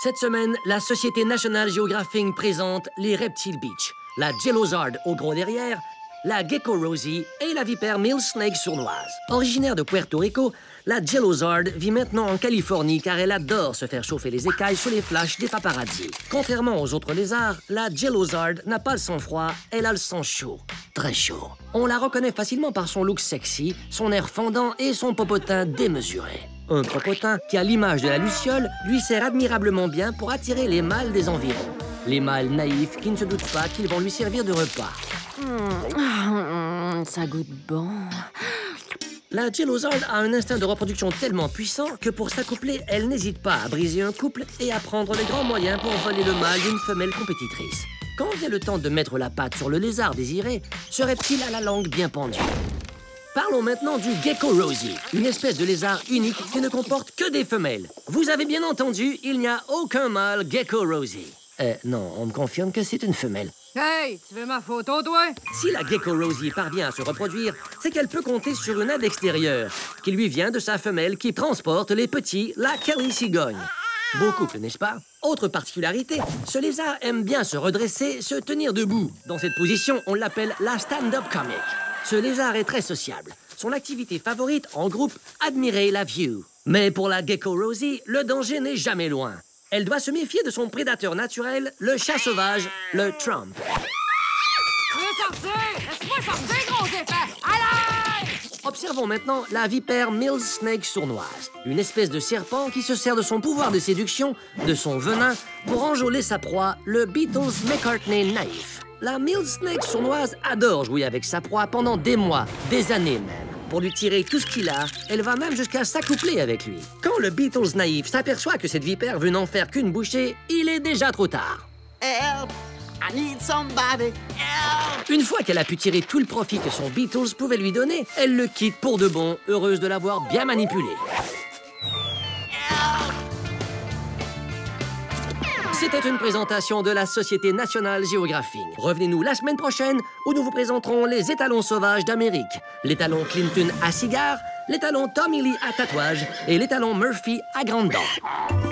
Cette semaine, la Société National Geographic présente les Reptile Beach, la Jelozard au gros derrière, la Gecko Rosie et la vipère Mill Snake sournoise. Originaire de Puerto Rico, la Jelozard vit maintenant en Californie car elle adore se faire chauffer les écailles sous les flashs des paparazzis. Contrairement aux autres lézards, la Jelozard n'a pas le sang froid, elle a le sang chaud. Très chaud. On la reconnaît facilement par son look sexy, son air fendant et son popotin démesuré. Un popotin qui, à l'image de la luciole, lui sert admirablement bien pour attirer les mâles des environs. Les mâles naïfs qui ne se doutent pas qu'ils vont lui servir de repas. Ça goûte bon. La Jelozard a un instinct de reproduction tellement puissant que pour s'accoupler, elle n'hésite pas à briser un couple et à prendre les grands moyens pour voler le mâle d'une femelle compétitrice. Quand vient le temps de mettre la patte sur le lézard désiré, ce reptile a la langue bien pendue. Parlons maintenant du Gecko Rosie, une espèce de lézard unique qui ne comporte que des femelles. Vous avez bien entendu, il n'y a aucun mâle Gecko Rosie. Non, on me confirme que c'est une femelle. Hey, tu veux ma photo, toi? Si la Gecko Rosie parvient à se reproduire, c'est qu'elle peut compter sur une aide extérieure, qui lui vient de sa femelle qui transporte les petits, la Kelly cigogne. Beau couple, n'est-ce pas? Autre particularité, ce lézard aime bien se redresser, se tenir debout. Dans cette position, on l'appelle la stand-up comic. Ce lézard est très sociable. Son activité favorite, en groupe, admirer la view. Mais pour la Gecko Rosie, le danger n'est jamais loin. Elle doit se méfier de son prédateur naturel, le chat sauvage, le Trump. Je veux sortir! Laisse-moi sortir, gros épais! Allez! Observons maintenant la vipère Mill Snake sournoise, une espèce de serpent qui se sert de son pouvoir de séduction, de son venin, pour enjôler sa proie, le Beatles-McCartney naïf. La Mill Snake sournoise adore jouer avec sa proie pendant des mois, des années même. Pour lui tirer tout ce qu'il a, elle va même jusqu'à s'accoupler avec lui. Quand le Beatles naïf s'aperçoit que cette vipère veut n'en faire qu'une bouchée, il est déjà trop tard. Help! I need somebody! Help! Une fois qu'elle a pu tirer tout le profit que son Beatles pouvait lui donner, elle le quitte pour de bon, heureuse de l'avoir bien manipulé. C'était une présentation de la Société National Geographic. Revenez-nous la semaine prochaine où nous vous présenterons les étalons sauvages d'Amérique, l'étalon Clinton à cigare, l'étalon Tommy Lee à tatouage et l'étalon Murphy à grandes dents.